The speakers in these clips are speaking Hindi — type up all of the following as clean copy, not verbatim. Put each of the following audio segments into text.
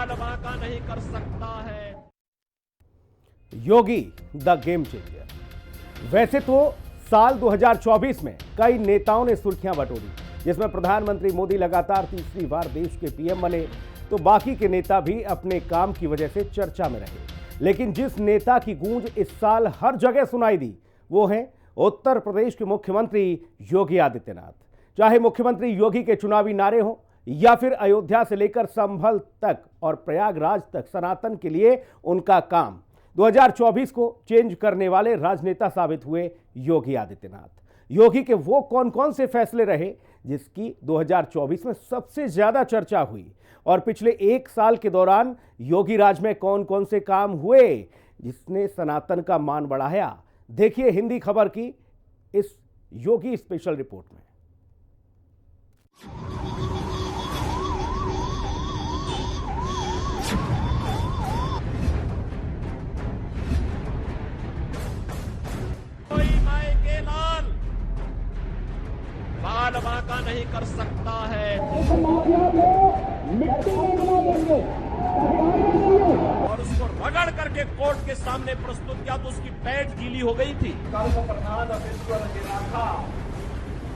बाल बांका नहीं कर सकता है। योगी द गेम चेंजर। वैसे तो साल 2024 में कई नेताओं ने सुर्खियां बटोरी, जिसमें प्रधानमंत्री मोदी लगातार तीसरी बार देश के पीएम बने, तो बाकी के नेता भी अपने काम की वजह से चर्चा में रहे। लेकिन जिस नेता की गूंज इस साल हर जगह सुनाई दी, वो है उत्तर प्रदेश के मुख्यमंत्री योगी आदित्यनाथ। चाहे मुख्यमंत्री योगी के चुनावी नारे हों या फिर अयोध्या से लेकर संभल तक और प्रयागराज तक सनातन के लिए उनका काम, 2024 को चेंज करने वाले राजनेता साबित हुए योगी आदित्यनाथ। योगी के वो कौन कौन से फैसले रहे जिसकी 2024 में सबसे ज्यादा चर्चा हुई, और पिछले एक साल के दौरान योगी राज में कौन कौन से काम हुए जिसने सनातन का मान बढ़ाया, देखिए हिंदी खबर की इस योगी स्पेशल रिपोर्ट में। कोई माए के लाल बाल बांका नहीं कर सकता है। और उसको रगड़ करके कोर्ट के सामने प्रस्तुत किया तो उसकी पैंट गीली हो गई थी। कर्म प्रधान अमेश्वर गिराखा,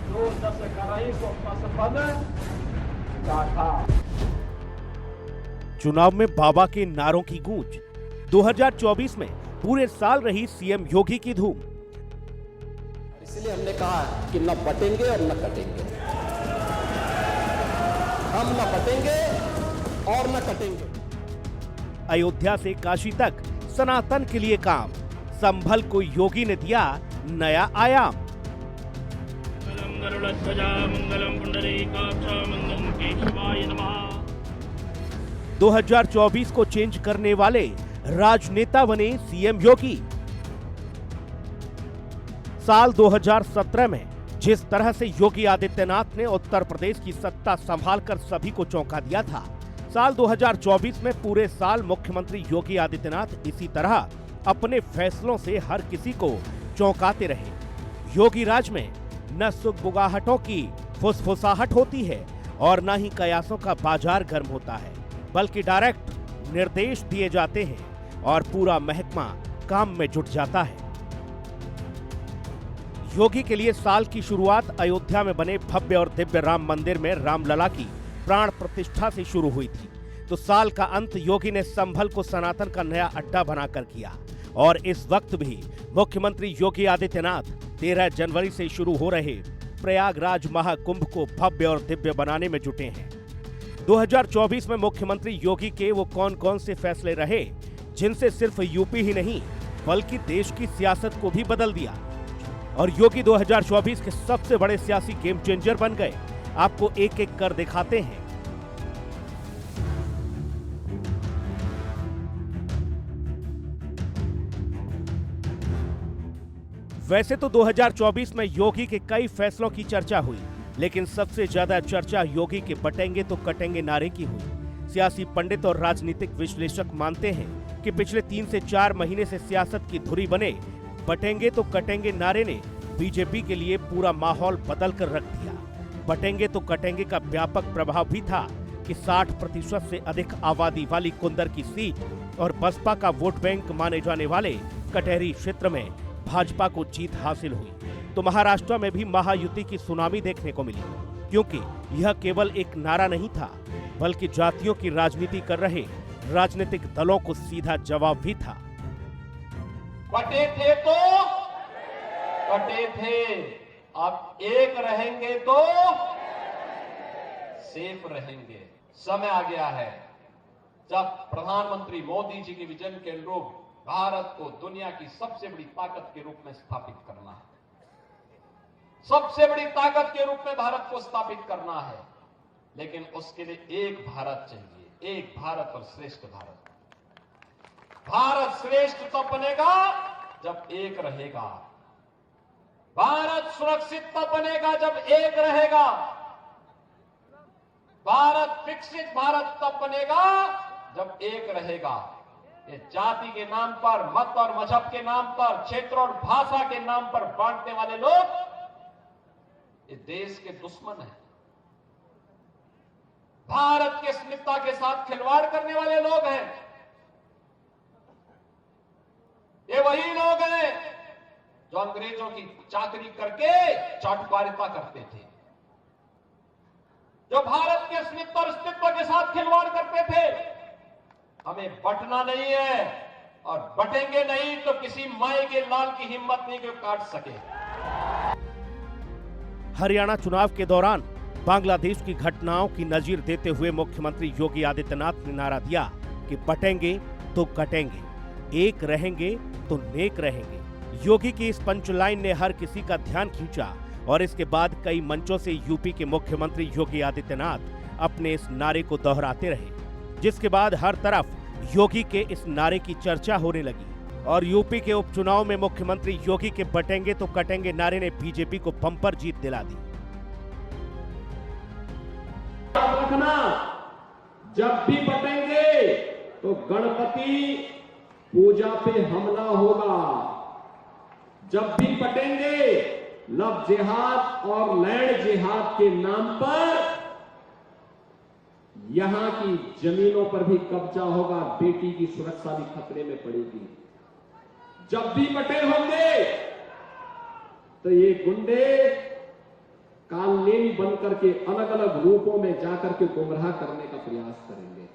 जो दस कराई को पसपन था। चुनाव में बाबा के नारों की गूंज, 2024 में पूरे साल रही सीएम योगी की धूम। इसलिए हमने कहा कि न बटेंगे और न कटेंगे। हम न बटेंगे और न कटेंगे। अयोध्या से काशी तक सनातन के लिए काम, संभल को योगी ने दिया नया आयाम। मंगलम गरुड़ध्वजा मंगलम पुंडरीकाक्षा मंगलम केशवाय नमः। 2024 को चेंज करने वाले राजनेता बने सीएम योगी। साल 2017 में जिस तरह से योगी आदित्यनाथ ने उत्तर प्रदेश की सत्ता संभालकर सभी को चौंका दिया था, साल 2024 में पूरे साल मुख्यमंत्री योगी आदित्यनाथ इसी तरह अपने फैसलों से हर किसी को चौंकाते रहे। योगी राज में न सुगबुगाहटों की फुसफुसाहट होती है और न ही कयासों का बाजार गर्म होता है, बल्कि डायरेक्ट निर्देश दिए जाते हैं और पूरा महकमा काम में जुट जाता है। योगी के लिए साल की शुरुआत अयोध्या में बने भव्य और दिव्य राम मंदिर में रामलला की प्राण प्रतिष्ठा से शुरू हुई थी, तो साल का अंत योगी ने संभल को सनातन का नया अड्डा बनाकर किया। और इस वक्त भी मुख्यमंत्री योगी आदित्यनाथ 13 जनवरी से शुरू हो रहे प्रयागराज महाकुंभ को भव्य और दिव्य बनाने में जुटे हैं। 2024 में मुख्यमंत्री योगी के वो कौन कौन से फैसले रहे जिनसे सिर्फ यूपी ही नहीं बल्कि देश की सियासत को भी बदल दिया, और योगी 2024 के सबसे बड़े सियासी गेम चेंजर बन गए, आपको एक एक कर दिखाते हैं। वैसे तो 2024 में योगी के कई फैसलों की चर्चा हुई, लेकिन सबसे ज्यादा चर्चा योगी के बटेंगे तो कटेंगे नारे की हुई। सियासी पंडित और राजनीतिक विश्लेषक मानते हैं कि पिछले 3 से 4 महीने से सियासत की धुरी बने बटेंगे तो कटेंगे नारे ने बीजेपी के लिए पूरा माहौल बदल कर रख दिया। बटेंगे तो कटेंगे का व्यापक प्रभाव भी था कि 60% से अधिक आबादी वाली कुंदर की सीट और बसपा का वोट बैंक माने जाने वाले कटहरी क्षेत्र में भाजपा को जीत हासिल हुई, तो महाराष्ट्र में भी महायुति की सुनामी देखने को मिली, क्योंकि यह केवल एक नारा नहीं था बल्कि जातियों की राजनीति कर रहे राजनीतिक दलों को सीधा जवाब भी था। बटे थे तो कटे थे, अब एक रहेंगे तो सेफ रहेंगे। समय आ गया है जब प्रधानमंत्री मोदी जी के विजन के अनुरूप भारत को दुनिया की सबसे बड़ी ताकत के रूप में स्थापित करना है। सबसे बड़ी ताकत के रूप में भारत को स्थापित करना है, लेकिन उसके लिए एक भारत चाहिए, एक भारत और श्रेष्ठ भारत। भारत श्रेष्ठ तब बनेगा जब एक रहेगा। भारत सुरक्षित तब बनेगा जब एक रहेगा। भारत विकसित भारत तब बनेगा जब एक रहेगा। ये जाति के नाम पर, मत और मजहब के नाम पर, क्षेत्र और भाषा के नाम पर बांटने वाले लोग ये देश के दुश्मन हैं। भारत की अस्मिता के साथ खिलवाड़ करने वाले लोग हैं। ये वही लोग हैं जो अंग्रेजों की चाकरी करके चाटुकारिता करते थे, जो भारत के अस्मिता और अस्तित्व के साथ खिलवाड़ करते थे। हमें बंटना नहीं है, और बटेंगे नहीं तो किसी माए के लाल की हिम्मत नहीं कि वो काट सके। हरियाणा चुनाव के दौरान बांग्लादेश की घटनाओं की नजीर देते हुए मुख्यमंत्री योगी आदित्यनाथ ने नारा दिया कि बटेंगे तो कटेंगे, एक रहेंगे तो नेक रहेंगे। योगी की इस पंचलाइन ने हर किसी का ध्यान खींचा और इसके बाद कई मंचों से यूपी के मुख्यमंत्री योगी आदित्यनाथ अपने इस नारे को दोहराते रहे, जिसके बाद हर तरफ योगी के इस नारे की चर्चा होने लगी और यूपी के उपचुनाव में मुख्यमंत्री योगी के बटेंगे तो कटेंगे नारे ने बीजेपी को बम्पर जीत दिला दी। याद रखना, जब भी बटेंगे तो गणपति पूजा पे हमला होगा। जब भी बटेंगे लव जिहाद और लैंड जिहाद के नाम पर यहां की जमीनों पर भी कब्जा होगा, बेटी की सुरक्षा भी खतरे में पड़ेगी। जब भी बटे होंगे तो ये गुंडे कालनेमी बनकर के अलग अलग रूपों में जाकर के गुमराह करने का प्रयास करेंगे।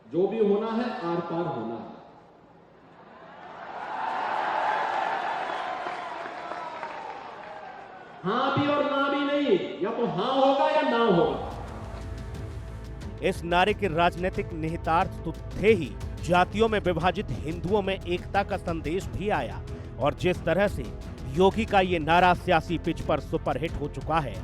जो भी होना है आर पार होना है। हाँ भी और ना भी नहीं, या तो हाँ होगा या ना होगा। इस नारे के राजनीतिक निहितार्थ तो थे ही, जातियों में विभाजित हिंदुओं में एकता का संदेश भी आया। और जिस तरह से योगी का ये नारा सियासी पिच पर सुपरहिट हो चुका है,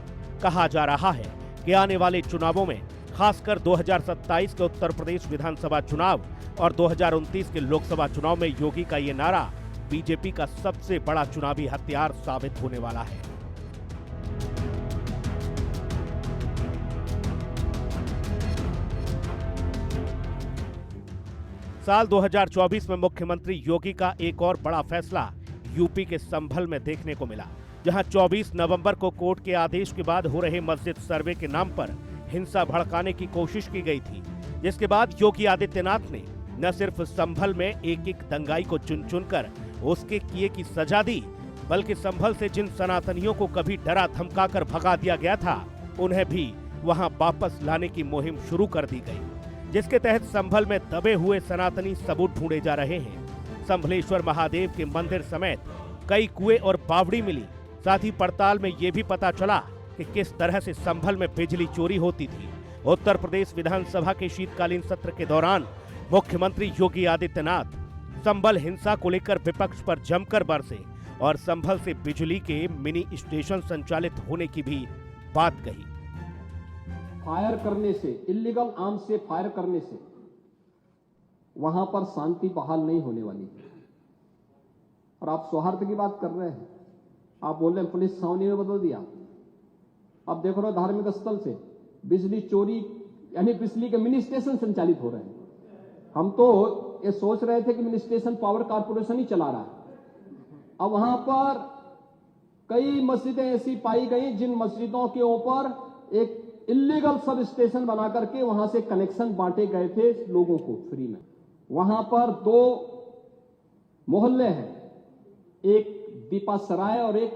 कहा जा रहा है कि आने वाले चुनावों में खासकर 2027 के उत्तर प्रदेश विधानसभा चुनाव और 2029 के लोकसभा चुनाव में योगी का ये नारा बीजेपी का सबसे बड़ा चुनावी हथियार साबित होने वाला है। साल 2024 में मुख्यमंत्री योगी का एक और बड़ा फैसला यूपी के संभल में देखने को मिला, जहां 24 नवंबर को कोर्ट के आदेश के बाद हो रहे मस्जिद सर्वे के नाम पर हिंसा भड़काने की कोशिश की गई थी, जिसके बाद योगी आदित्यनाथ ने न सिर्फ संभल में एक एक दंगाई को चुन चुनकर उसके किए की सजा दी, बल्कि संभल से जिन सनातनियों को कभी डरा धमकाकर भगा दिया गया था, उन्हें भी वहां वापस लाने की मुहिम शुरू कर दी गई, जिसके तहत संभल में दबे हुए सनातनी सबूत ढूंढे जा रहे हैं। संभलेश्वर महादेव के मंदिर समेत कई कुएं और बावड़ी मिली। साथ ही पड़ताल में ये भी पता चला कि किस तरह से संभल में बिजली चोरी होती थी। उत्तर प्रदेश विधानसभा के शीतकालीन सत्र के दौरान मुख्यमंत्री योगी आदित्यनाथ संभल हिंसा को लेकर विपक्ष पर जमकर बरसे और संभल से बिजली के मिनी स्टेशन संचालित होने की भी बात कही। फायर करने से, इलीगल आर्म्स से फायर करने से वहां पर शांति बहाल नहीं होने वाली है। और आप सौहार्द की बात कर रहे हैं, आप बोल रहे हैं पुलिस छावनी में बदल दिया। अब देख रहे हो धार्मिक स्थल से बिजली चोरी, यानी बिजली के मिनी स्टेशन संचालित हो रहे हैं। हम तो ये सोच रहे थे कि मिनी स्टेशन पावर कारपोरेशन ही चला रहा है। अब वहां पर कई मस्जिदें ऐसी पाई गई जिन मस्जिदों के ऊपर एक इलीगल सब स्टेशन बना करके वहां से कनेक्शन बांटे गए थे लोगों को फ्री में। वहां पर दो मोहल्ले हैं, एक दीपा सराय और एक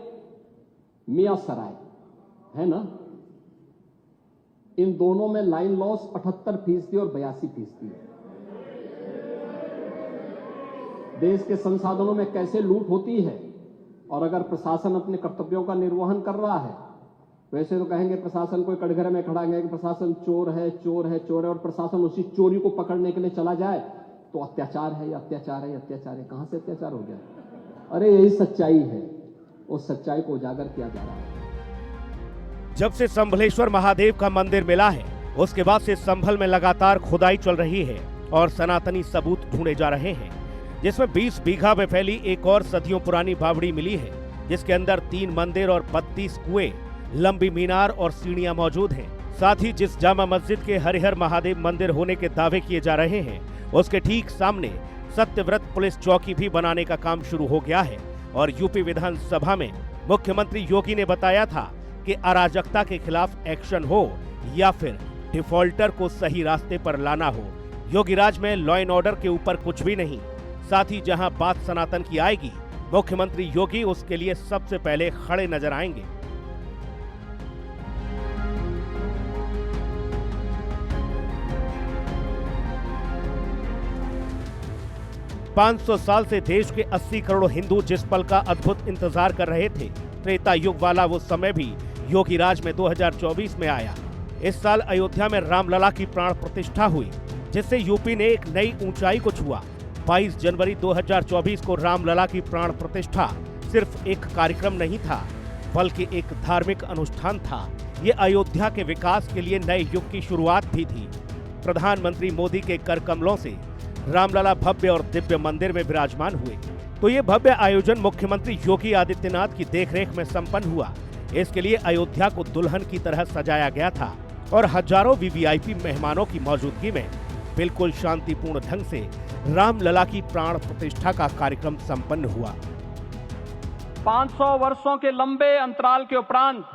मियां सराय, है ना। इन दोनों में लाइन लॉस 78% और 82%। देश के संसाधनों में कैसे लूट होती है, और अगर प्रशासन अपने कर्तव्यों का निर्वहन कर रहा है, वैसे तो कहेंगे प्रशासन कोई कटघरे में खड़ा है कि प्रशासन चोर है, चोर है, चोर है, और प्रशासन उसी चोरी को पकड़ने के लिए चला जाए तो अत्याचार है, या अत्याचार है, या अत्याचार है। कहां से अत्याचार हो गया? अरे यही सच्चाई है, उस सच्चाई को उजागर किया जा रहा है। जब से संभलेश्वर महादेव का मंदिर मिला है, उसके बाद से संभल में लगातार खुदाई चल रही है और सनातनी सबूत ढूंढे जा रहे हैं, जिसमें 20 बीघा में फैली एक और सदियों पुरानी बावड़ी मिली है, जिसके अंदर 3 मंदिर और 32 कुएं, लंबी मीनार और सीढ़ियां मौजूद हैं। साथ ही जिस जामा मस्जिद के हरिहर महादेव मंदिर होने के दावे किए जा रहे हैं, उसके ठीक सामने सत्यव्रत पुलिस चौकी भी बनाने का काम शुरू हो गया है। और यूपी विधानसभा में मुख्यमंत्री योगी ने बताया था कि अराजकता के खिलाफ एक्शन हो या फिर डिफॉल्टर को सही रास्ते पर लाना हो, योगी राज में लॉ एंड ऑर्डर के ऊपर कुछ भी नहीं। साथ ही जहां बात सनातन की आएगी, मुख्यमंत्री योगी उसके लिए सबसे पहले खड़े नजर आएंगे। 500 साल से देश के 80 करोड़ हिंदू जिस पल का अद्भुत इंतजार कर रहे थे, त्रेता युग वाला वो समय भी योगी राज में 2024 में आया। इस साल अयोध्या में रामलला की प्राण प्रतिष्ठा हुई, जिससे यूपी ने एक नई ऊंचाई को छुआ। 22 जनवरी 2024 को रामलला की प्राण प्रतिष्ठा सिर्फ एक कार्यक्रम नहीं था, बल्कि एक धार्मिक अनुष्ठान था। ये अयोध्या के विकास के लिए नए युग की शुरुआत भी थी। प्रधानमंत्री मोदी के कर कमलों से रामलला भव्य और दिव्य मंदिर में विराजमान हुए, तो ये भव्य आयोजन मुख्यमंत्री योगी आदित्यनाथ की देखरेख में संपन्न हुआ। इसके लिए अयोध्या को दुल्हन की तरह सजाया गया था और हजारों वीवीआईपी मेहमानों की मौजूदगी में बिल्कुल शांतिपूर्ण ढंग से रामलला की प्राण प्रतिष्ठा का कार्यक्रम संपन्न हुआ। 500 वर्षों के लंबे अंतराल के उपरांत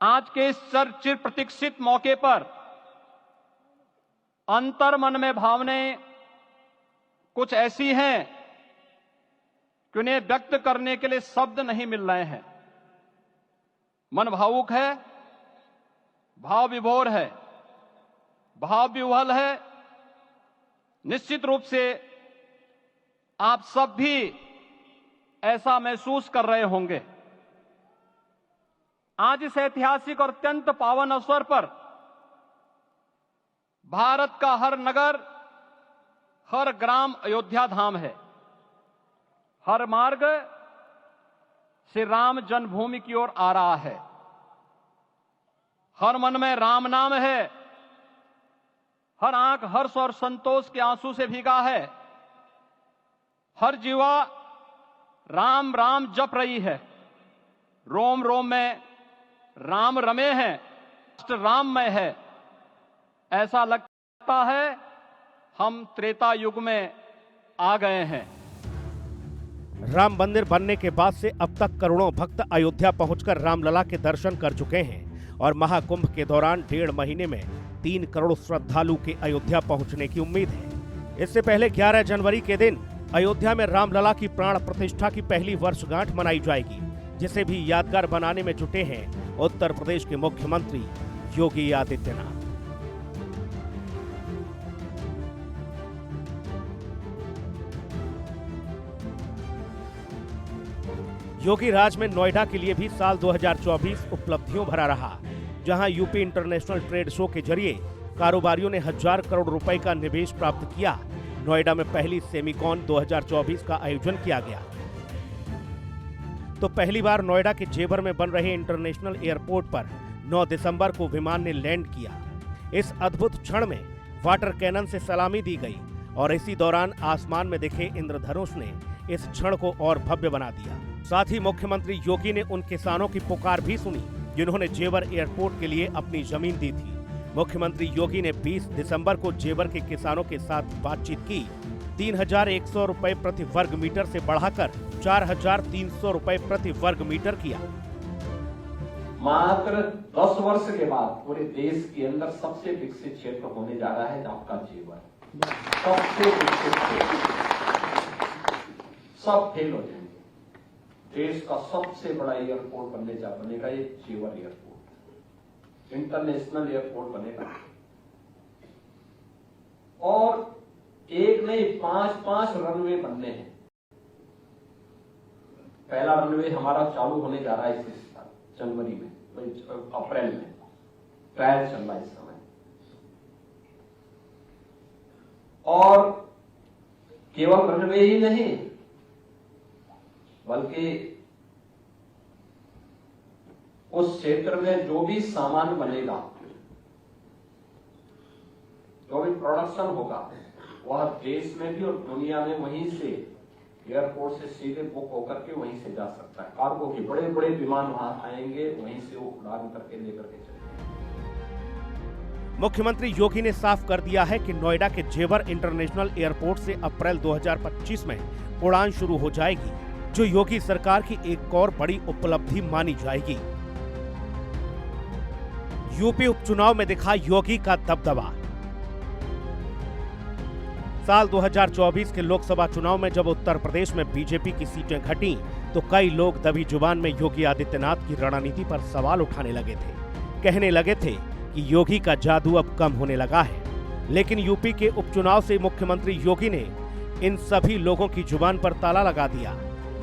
आज के इस चिर प्रतीक्षित मौके पर अंतर मन में भावनाएं कुछ ऐसी हैं कि उन्हें व्यक्त करने के लिए शब्द नहीं मिल रहे हैं। मन भावुक है, भाव विभोर है, भाव विह्वल है। निश्चित रूप से आप सब भी ऐसा महसूस कर रहे होंगे। आज इस ऐतिहासिक और अत्यंत पावन अवसर पर भारत का हर नगर, हर ग्राम अयोध्या धाम है। हर मार्ग से राम जन्मभूमि की ओर आ रहा है। हर मन में राम नाम है। हर आंख हर्ष और संतोष के आंसू से भीगा है। हर जीवा राम राम जप रही है। रोम रोम में राम रमे हैं, राष्ट्र राममय है। ऐसा लगता है हम त्रेता युग में आ गए हैं। राम मंदिर बनने के बाद से अब तक करोड़ों भक्त अयोध्या पहुंचकर रामलला के दर्शन कर चुके हैं और महाकुंभ के दौरान 1.5 महीने में 3 करोड़ श्रद्धालु के अयोध्या पहुंचने की उम्मीद है। इससे पहले 11 जनवरी के दिन अयोध्या में रामलला की प्राण प्रतिष्ठा की पहली वर्षगांठ मनाई जाएगी, जिसे भी यादगार बनाने में जुटे हैं उत्तर प्रदेश के मुख्यमंत्री योगी आदित्यनाथ। योगी राज में नोएडा के लिए भी साल 2024 उपलब्धियों भरा रहा, जहां यूपी इंटरनेशनल ट्रेड शो के जरिए कारोबारियों ने 1000 करोड़ रुपए का निवेश प्राप्त किया। नोएडा में पहली सेमिकॉन 2024 का आयोजन किया गया। तो पहली बार नोएडा के जेवर में बन रहे इंटरनेशनल एयरपोर्ट पर 9 दिसंबर को विमान ने लैंड किया। इस अद्भुत क्षण में वाटर कैनन से सलामी दी गई और इसी दौरान आसमान में दिखे इंद्रधनुष ने इस क्षण को और भव्य बना दिया। साथ ही मुख्यमंत्री योगी ने उन किसानों की पुकार भी सुनी जिन्होंने जेवर एयरपोर्ट के लिए अपनी जमीन दी थी। मुख्यमंत्री योगी ने 20 दिसंबर को जेवर के किसानों के साथ बातचीत की। 3100 रुपए प्रति वर्ग मीटर से बढ़ाकर 4300 रुपए प्रति वर्ग मीटर किया। मात्र 10 वर्ष के बाद पूरे देश के अंदर सबसे विकसित क्षेत्र होने जा रहा है आपका जेवर। सबसे विकसित क्षेत्र, सब फेल हो जाएंगे। देश का सबसे बड़ा एयरपोर्ट बनेगा ये जेवर एयरपोर्ट, इंटरनेशनल एयरपोर्ट बनेगा। और एक नहीं 5 रनवे बनने हैं। पहला रनवे हमारा चालू होने जा रहा है इस साल जनवरी में, अप्रैल में ट्रायल चल रहा है इस समय। और केवल रनवे ही नहीं बल्कि उस क्षेत्र में जो भी सामान बनेगा, जो भी प्रोडक्शन होगा, वह देश में भी और दुनिया में वहीं से एयरपोर्ट से सीधे बुक होकर के वहीं से जा सकता है। कार्गो के बड़े बड़े विमान वहां आएंगे, वहीं से वो उड़ान करके लेकर के चलेंगे। मुख्यमंत्री योगी ने साफ कर दिया है कि नोएडा के जेवर इंटरनेशनल एयरपोर्ट से अप्रैल 2025 में उड़ान शुरू हो जाएगी। जो योगी सरकार की एक और बड़ी उपलब्धि मानी जाएगी। यूपी उपचुनाव में दिखा योगी का दबदबा। साल 2024 के लोकसभा चुनाव में जब उत्तर प्रदेश में बीजेपी की सीटें घटीं, तो कई लोग दबी जुबान में योगी आदित्यनाथ की रणनीति पर सवाल उठाने लगे थे। कहने लगे थे कि योगी का जादू अब कम होने लगा है। लेकिन यूपी के उपचुनाव से मुख्यमंत्री योगी ने इन सभी लोगों की जुबान पर ताला लगा दिया।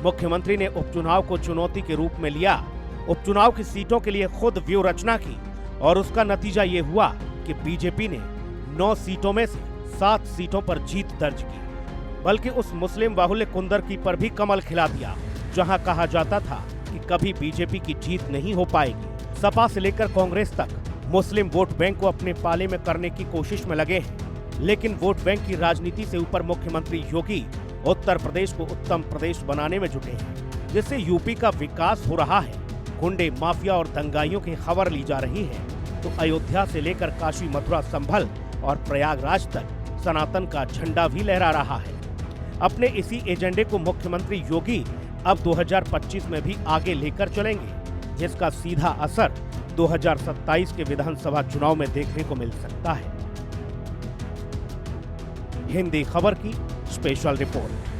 मुख्यमंत्री ने उपचुनाव को चुनौती के रूप में लिया, उपचुनाव की सीटों के लिए खुद व्यूह रचना की और उसका नतीजा ये हुआ कि बीजेपी ने 9 सीटों में से 7 सीटों पर जीत दर्ज की। बल्कि उस मुस्लिम बाहुल्य कुंदरकी पर भी कमल खिला दिया, जहां कहा जाता था कि कभी बीजेपी की जीत नहीं हो पाएगी। सपा से लेकर कांग्रेस तक मुस्लिम वोट बैंक को अपने पाले में करने की कोशिश में लगे हैं। लेकिन वोट बैंक की राजनीति से ऊपर मुख्यमंत्री योगी उत्तर प्रदेश को उत्तम प्रदेश बनाने में जुटे हैं, जिससे यूपी का विकास हो रहा है। गुंडे, माफिया और दंगाइयों की खबर ली जा रही है, तो अयोध्या से लेकर काशी, मथुरा, संभल और प्रयागराज तक सनातन का झंडा भी लहरा रहा है। अपने इसी एजेंडे को मुख्यमंत्री योगी अब 2025 में भी आगे लेकर चलेंगे, जिसका सीधा असर 2027 के विधानसभा चुनाव में देखने को मिल सकता है। हिंदी खबर की स्पेशल रिपोर्ट।